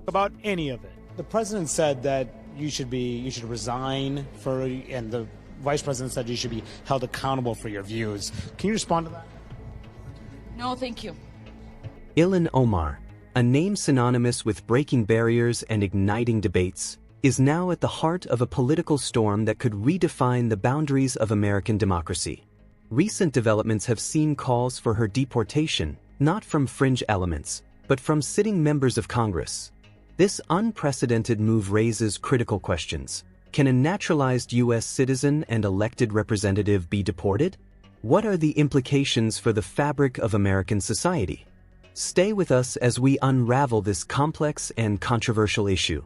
about any of it. The president said that you should resign and the vice president said you should be held accountable for your views. Can you respond to that? No, thank you. Ilhan Omar, a name synonymous with breaking barriers and igniting debates, is now at the heart of a political storm that could redefine the boundaries of American democracy. Recent developments have seen calls for her deportation, not from fringe elements, but from sitting members of Congress. This unprecedented move raises critical questions. Can a naturalized U.S. citizen and elected representative be deported? What are the implications for the fabric of American society? Stay with us as we unravel this complex and controversial issue.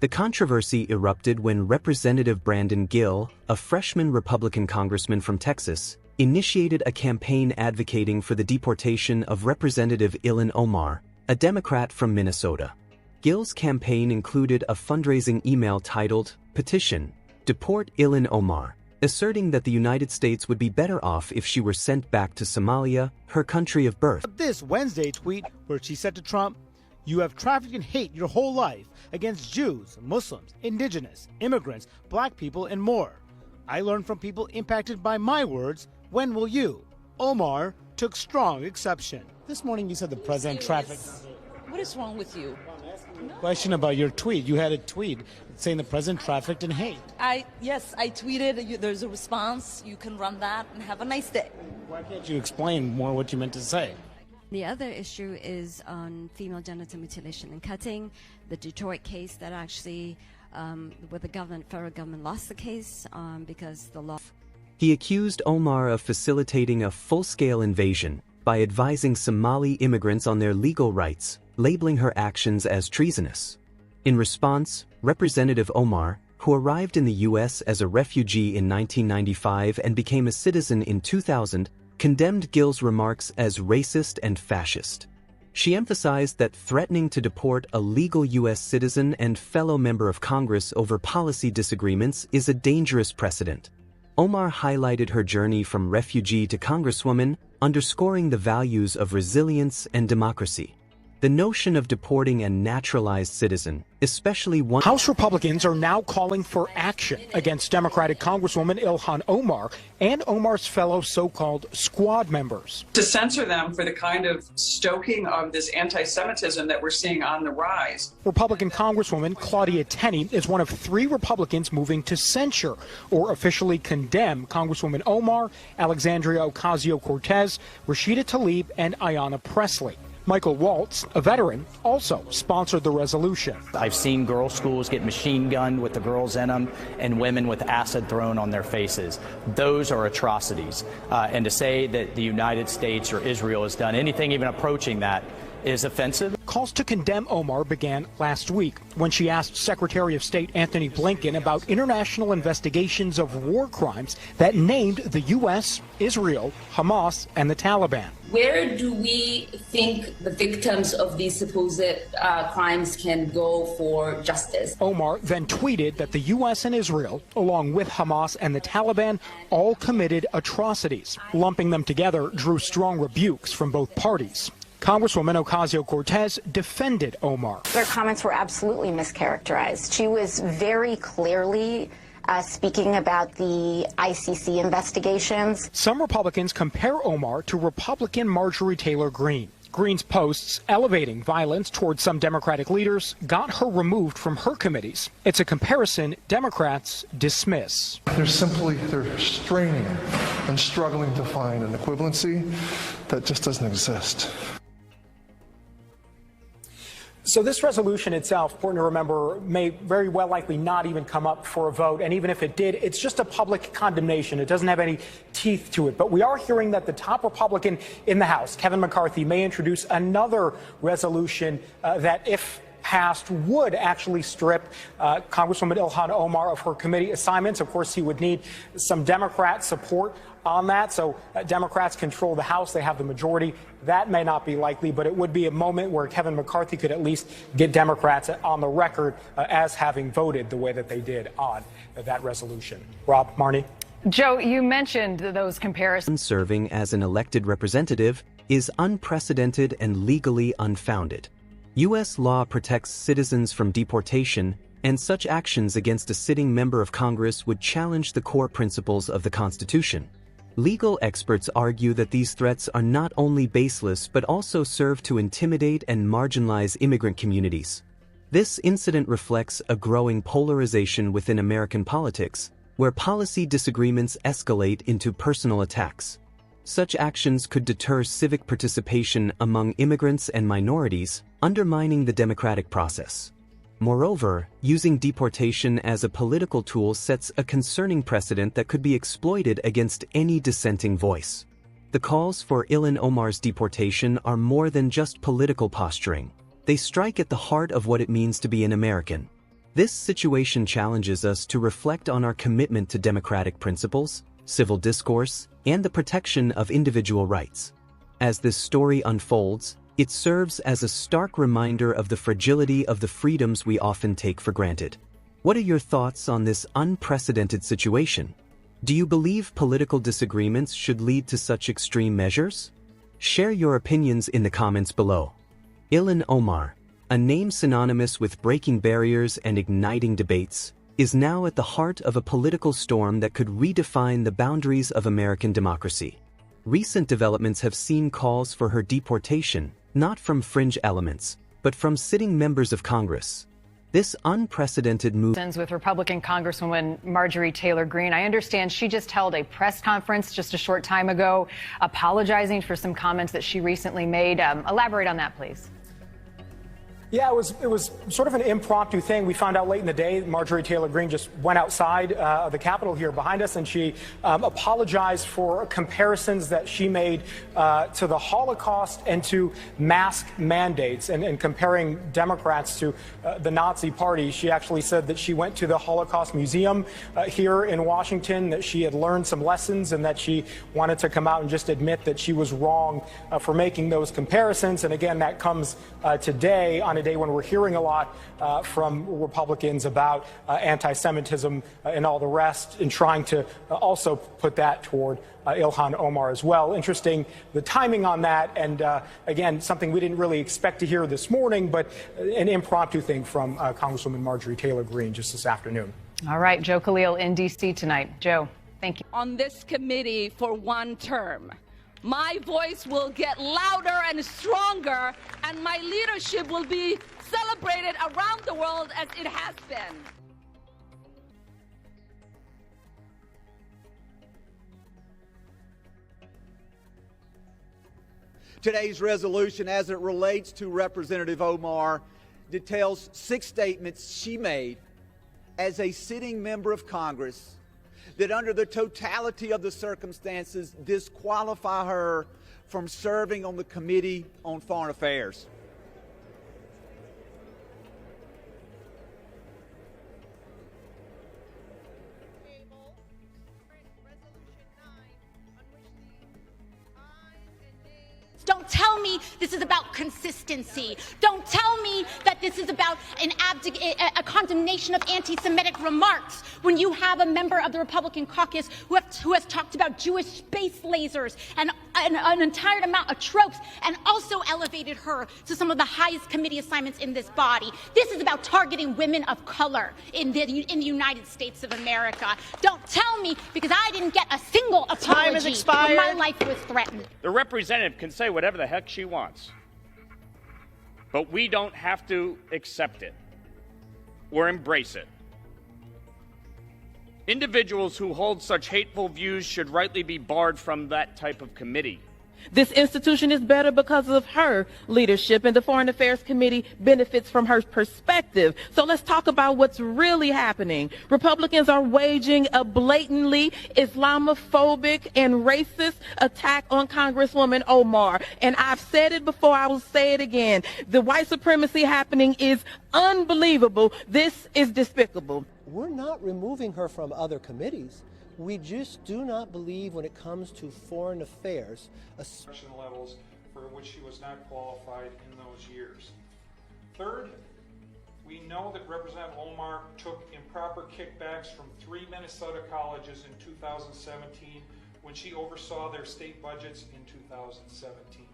The controversy erupted when Representative Brandon Gill, a freshman Republican congressman from Texas, initiated a campaign advocating for the deportation of Representative Ilhan Omar, a Democrat from Minnesota. Gill's campaign included a fundraising email titled, "Petition, Deport Ilhan Omar," asserting that the United States would be better off if she were sent back to Somalia, her country of birth. This Wednesday tweet where she said to Trump, "You have trafficked in hate your whole life against Jews, Muslims, indigenous, immigrants, black people, and more. I learned from people impacted by my words. When will you?" Omar took strong exception. This morning you said the president trafficked. What is wrong with you? Question about your tweet. You had a tweet saying the president trafficked in hate. Yes, I tweeted. There's a response. You can run that and have a nice day. Why can't you explain more what you meant to say? The other issue is on female genital mutilation and cutting. The Detroit case that actually, where the federal government lost the case because the law. He accused Omar of facilitating a full-scale invasion by advising Somali immigrants on their legal rights, labeling her actions as treasonous. In response, Representative Omar, who arrived in the U.S. as a refugee in 1995 and became a citizen in 2000, condemned Gill's remarks as racist and fascist. She emphasized that threatening to deport a legal U.S. citizen and fellow member of Congress over policy disagreements is a dangerous precedent. Omar highlighted her journey from refugee to congresswoman, underscoring the values of resilience and democracy. The notion of deporting a naturalized citizen, especially one— House Republicans are now calling for action against Democratic Congresswoman Ilhan Omar and Omar's fellow so-called squad members. To censor them for the kind of stoking of this anti-Semitism that we're seeing on the rise. Republican Congresswoman Claudia Tenney is one of 3 Republicans moving to censure or officially condemn Congresswoman Omar, Alexandria Ocasio-Cortez, Rashida Tlaib, and Ayanna Pressley. Michael Waltz, a veteran, also sponsored the resolution. I've seen girls' schools get machine gunned with the girls in them and women with acid thrown on their faces. Those are atrocities. And to say that the United States or Israel has done anything even approaching that is offensive. Calls to condemn Omar began last week when she asked Secretary of State Anthony Blinken about international investigations of war crimes that named the U.S., Israel, Hamas, and the Taliban. Where do we think the victims of these supposed crimes can go for justice? Omar then tweeted that the U.S. and Israel, along with Hamas and the Taliban, all committed atrocities. Lumping them together drew strong rebukes from both parties. Congresswoman Ocasio-Cortez defended Omar. Their comments were absolutely mischaracterized. She was very clearly speaking about the ICC investigations. Some Republicans compare Omar to Republican Marjorie Taylor Greene. Greene's posts elevating violence towards some Democratic leaders got her removed from her committees. It's a comparison Democrats dismiss. They're straining and struggling to find an equivalency that just doesn't exist. So this resolution itself, important to remember, may very well likely not even come up for a vote. And even if it did, it's just a public condemnation. It doesn't have any teeth to it. But we are hearing that the top Republican in the House, Kevin McCarthy, may introduce another resolution that, if passed, would actually strip Congresswoman Ilhan Omar of her committee assignments. Of course, he would need some Democrat support on that. So Democrats control the House. They have the majority. That may not be likely, but it would be a moment where Kevin McCarthy could at least get Democrats on the record as having voted the way that they did on that resolution. Rob, Marnie? Joe, you mentioned those comparisons. Serving as an elected representative is unprecedented and legally unfounded. U.S. law protects citizens from deportation, and such actions against a sitting member of Congress would challenge the core principles of the Constitution. Legal experts argue that these threats are not only baseless but also serve to intimidate and marginalize immigrant communities. This incident reflects a growing polarization within American politics, where policy disagreements escalate into personal attacks. Such actions could deter civic participation among immigrants and minorities, undermining the democratic process. Moreover, using deportation as a political tool sets a concerning precedent that could be exploited against any dissenting voice. The calls for Ilhan Omar's deportation are more than just political posturing. They strike at the heart of what it means to be an American. This situation challenges us to reflect on our commitment to democratic principles, civil discourse, and the protection of individual rights. As this story unfolds, it serves as a stark reminder of the fragility of the freedoms we often take for granted. What are your thoughts on this unprecedented situation? Do you believe political disagreements should lead to such extreme measures? Share your opinions in the comments below. Ilhan Omar, a name synonymous with breaking barriers and igniting debates, is now at the heart of a political storm that could redefine the boundaries of American democracy. Recent developments have seen calls for her deportation, not from fringe elements, but from sitting members of Congress. This unprecedented move with Republican Congresswoman Marjorie Taylor Greene. I understand she just held a press conference just a short time ago, apologizing for some comments that she recently made. Elaborate on that, please. Yeah, it was sort of an impromptu thing. We found out late in the day Marjorie Taylor Greene just went outside the Capitol here behind us, and she apologized for comparisons that she made to the Holocaust and to mask mandates, and comparing Democrats to the Nazi Party. She actually said that she went to the Holocaust Museum here in Washington, that she had learned some lessons, and that she wanted to come out and just admit that she was wrong for making those comparisons. And again, that comes today on a day when we're hearing a lot from Republicans about anti-Semitism and all the rest, and trying to also put that toward Ilhan Omar as well. Interesting, the timing on that, and again, something we didn't really expect to hear this morning, but an impromptu thing from Congresswoman Marjorie Taylor Greene just this afternoon. All right, Joe Khalil in D.C. tonight. Joe, thank you. On this committee for one term, my voice will get louder and stronger, and my leadership will be celebrated around the world as it has been. Today's resolution, as it relates to Representative Omar, details 6 statements she made as a sitting member of Congress that under the totality of the circumstances disqualify her from serving on the Committee on Foreign Affairs. Don't tell me this is about consistency. Don't tell me that this is about a condemnation of anti-Semitic remarks when you have a member of the Republican caucus who has talked about Jewish space lasers and an entire amount of tropes, and also elevated her to some of the highest committee assignments in this body. This is about targeting women of color in the United States of America. Don't tell me, because I didn't get a single apology when my life was threatened. The representative can say whatever the heck she wants, but we don't have to accept it or embrace it. Individuals who hold such hateful views should rightly be barred from that type of committee. This institution is better because of her leadership, and the Foreign Affairs Committee benefits from her perspective. So let's talk about what's really happening. Republicans are waging a blatantly Islamophobic and racist attack on Congresswoman Omar. And I've said it before, I will say it again. The white supremacy happening is unbelievable. This is despicable. We're not removing her from other committees. We just do not believe when it comes to foreign affairs. Levels for which she was not qualified in those years. Third, we know that Representative Omar took improper kickbacks from 3 Minnesota colleges in 2017 when she oversaw their state budgets in 2017.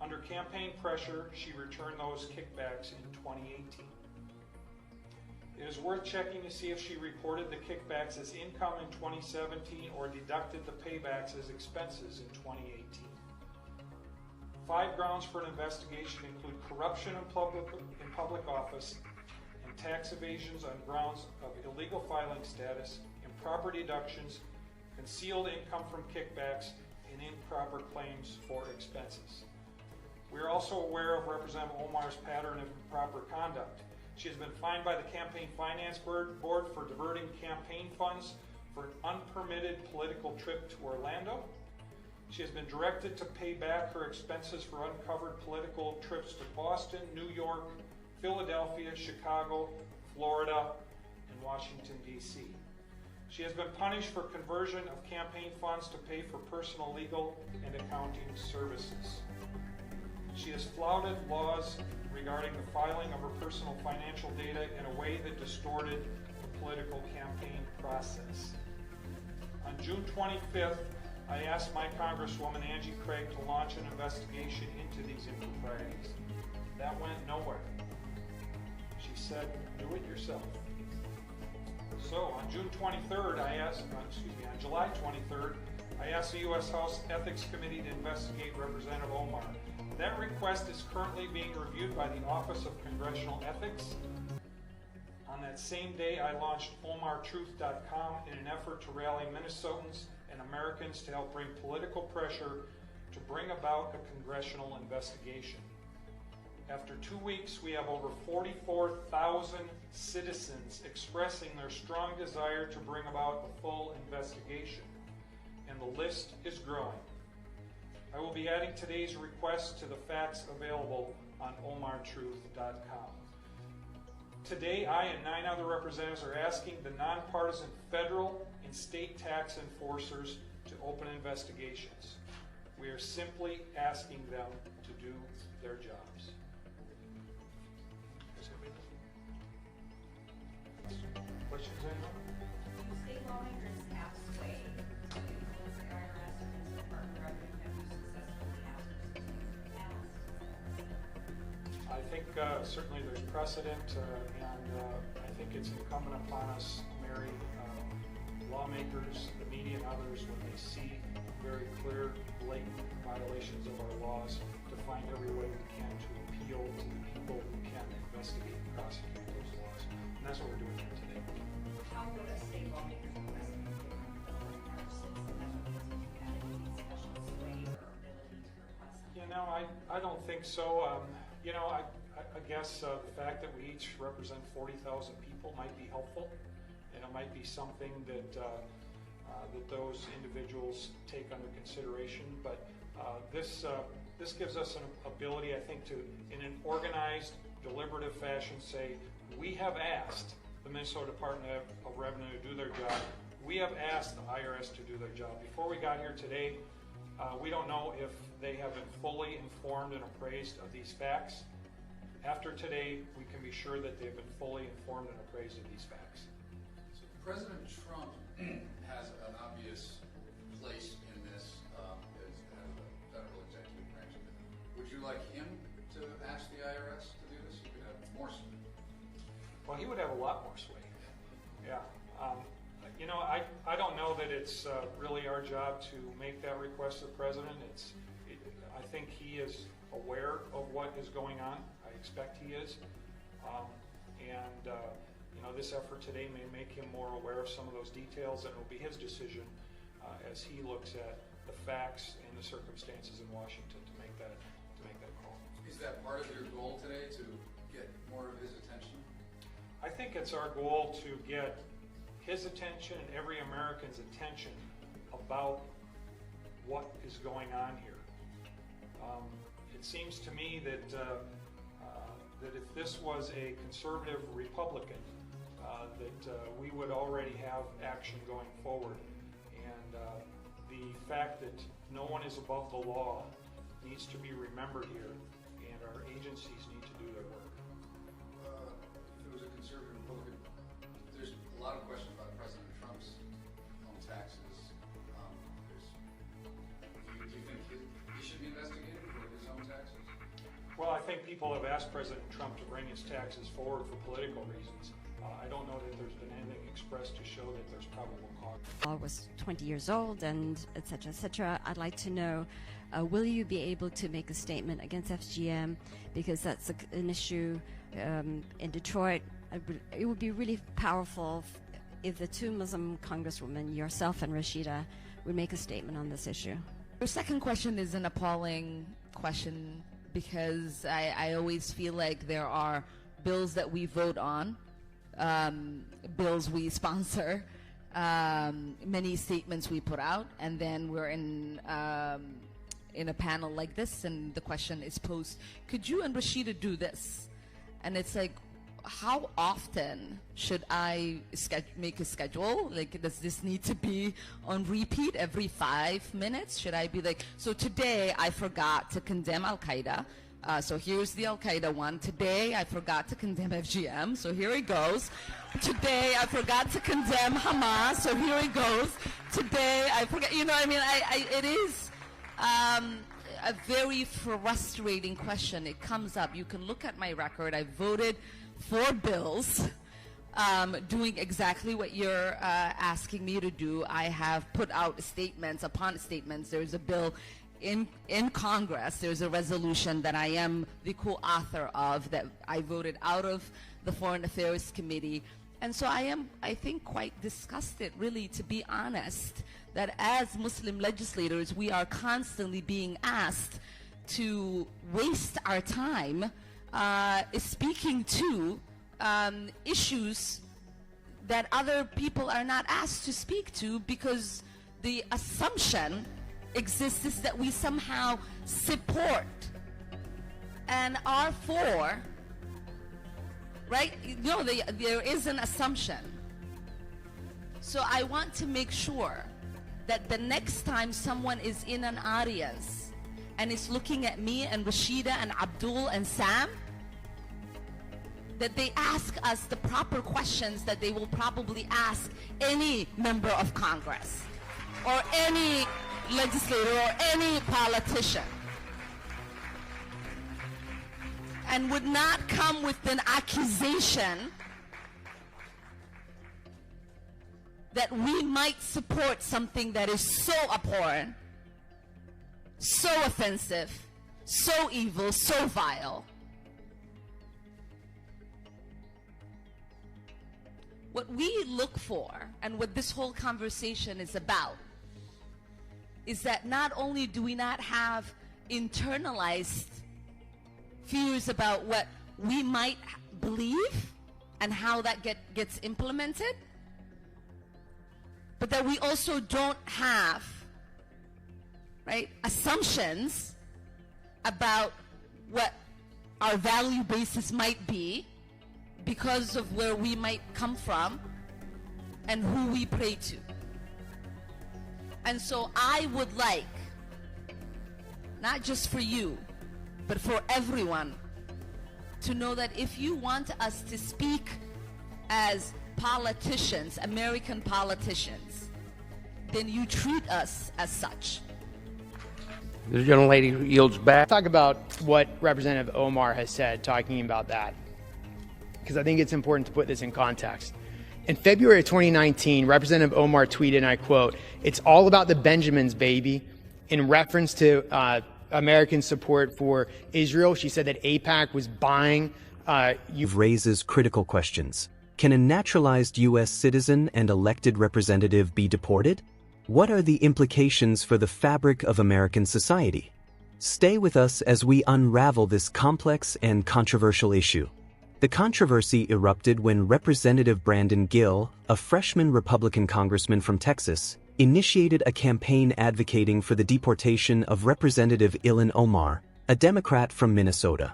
Under campaign pressure, she returned those kickbacks in 2018. It is worth checking to see if she reported the kickbacks as income in 2017 or deducted the paybacks as expenses in 2018. 5 grounds for an investigation include corruption in public office and tax evasions on grounds of illegal filing status, improper deductions, concealed income from kickbacks, and improper claims for expenses. We are also aware of Representative Omar's pattern of improper conduct. She has been fined by the Campaign Finance Board for diverting campaign funds for an unpermitted political trip to Orlando. She has been directed to pay back her expenses for uncovered political trips to Boston, New York, Philadelphia, Chicago, Florida, and Washington, D.C. She has been punished for conversion of campaign funds to pay for personal legal and accounting services. She has flouted laws regarding the filing of her personal financial data in a way that distorted the political campaign process. On June 25th, I asked my Congresswoman Angie Craig to launch an investigation into these improprieties. That went nowhere. She said, do it yourself. So on July 23rd, I asked the U.S. House Ethics Committee to investigate Representative Omar. That request is currently being reviewed by the Office of Congressional Ethics. On that same day, I launched omartruth.com in an effort to rally Minnesotans and Americans to help bring political pressure to bring about a congressional investigation. After 2 weeks, we have over 44,000 citizens expressing their strong desire to bring about a full investigation, and the list is growing. I will be adding today's request to the facts available on omartruth.com. Today, I and 9 other representatives are asking the nonpartisan federal and state tax enforcers to open investigations. We are simply asking them to do their jobs. Questions, anyone? Do state lawmakers have sway to influence the IRS or the Department of Revenue? Have you successfully asked in the past? I think certainly there's precedent, and I think it's incumbent upon us, Mary, lawmakers, the media, and others, when they see very clear, blatant violations of our laws, to find every way we can to appeal to the people who can investigate and prosecute those laws. And that's what we're doing here today. How would a state lawmaker investigate our citizens? Have any special sway or ability to request? You know, I don't think so. You know, I guess the fact that we each represent 40,000 people might be helpful, and it might be something that that those individuals take under consideration. But this gives us an ability, I think, to, in an organized, deliberative fashion, say, we have asked the Minnesota Department of Revenue to do their job. We have asked the IRS to do their job. Before we got here today, we don't know if they have been fully informed and appraised of these facts. After today, we can be sure that they've been fully informed and appraised of these facts. So President Trump has an obvious place in this as a federal executive branch. Would you like him to ask the IRS to do this? You could have more sway. Well, he would have a lot more sway. Yeah. You know, I don't know that it's really our job to make that request to the president. I think he is aware of what is going on. I expect he is. You know, this effort today may make him more aware of some of those details, and it will be his decision as he looks at the facts and the circumstances in Washington to make that call. Is that part of your goal today, to get more of his attention? I think it's our goal to get his attention and every American's attention about what is going on here. It seems to me that that if this was a conservative Republican, that we would already have action going forward. And the fact that no one is above the law needs to be remembered here, and our agencies need to do their work. If it was a conservative Republican, there's a lot of questions about President Trump's home taxes. Do you think he should be investigated for his own taxes? people have asked President Trump to bring his taxes forward for political reasons. I don't know that there's been anything expressed to show that there's probable cause. I was 20 years old and et cetera, I'd like to know, will you be able to make a statement against FGM, because that's an issue in Detroit. It would be really powerful if the two Muslim congresswomen, yourself and Rashida, would make a statement on this issue. Your second question is an appalling question, because I always feel like there are bills that we vote on, bills we sponsor, many statements we put out, and then we're in a panel like this, and the question is posed, could you and Rashida do this? And it's like, how often should I make a schedule? Like, does this need to be on repeat every 5 minutes? Should I be like, so today I forgot to condemn Al-Qaeda. So here's the Al-Qaeda one. Today I forgot to condemn FGM. So here it goes. Today I forgot to condemn Hamas. So here it goes. Today I forgot, you know what I mean? It is a very frustrating question. It comes up. You can look at my record. I voted 4 bills doing exactly what you're asking me to do. I have put out statements upon statements. There's a bill in Congress. There's a resolution that I am the co-author of that I voted out of the Foreign Affairs Committee. And so I am, I think, quite disgusted, really, to be honest, that as Muslim legislators, we are constantly being asked to waste our time speaking to issues that other people are not asked to speak to, because the assumption exists is that we somehow support and are for, right? No, there is an assumption. So I want to make sure that the next time someone is in an audience and is looking at me and Rashida and Abdul and Sam, that they ask us the proper questions that they will probably ask any member of Congress or any legislator or any politician, and would not come with an accusation that we might support something that is so abhorrent, so offensive, so evil, so vile. What we look for, and what this whole conversation is about, is that not only do we not have internalized fears about what we might believe and how that gets implemented, but that we also don't have, right, assumptions about what our value basis might be because of where we might come from and who we pray to. And so I would like, not just for you, but for everyone, to know that if you want us to speak as politicians, American politicians, then you treat us as such. The young lady yields back. Talk about what Representative Omar has said, talking about that, because I think it's important to put this in context. In February of 2019, Representative Omar tweeted, and I quote, "It's all about the Benjamins, baby," in reference to American support for Israel. She said that AIPAC was buying. Raises critical questions. Can a naturalized U.S. citizen and elected representative be deported? What are the implications for the fabric of American society? Stay with us as we unravel this complex and controversial issue. The controversy erupted when Representative Brandon Gill, a freshman Republican congressman from Texas, initiated a campaign advocating for the deportation of Representative Ilhan Omar, a Democrat from Minnesota.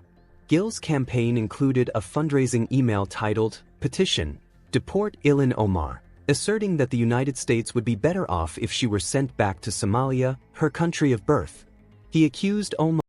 Gill's campaign included a fundraising email titled, "Petition, Deport Ilhan Omar," asserting that the United States would be better off if she were sent back to Somalia, her country of birth. He accused Omar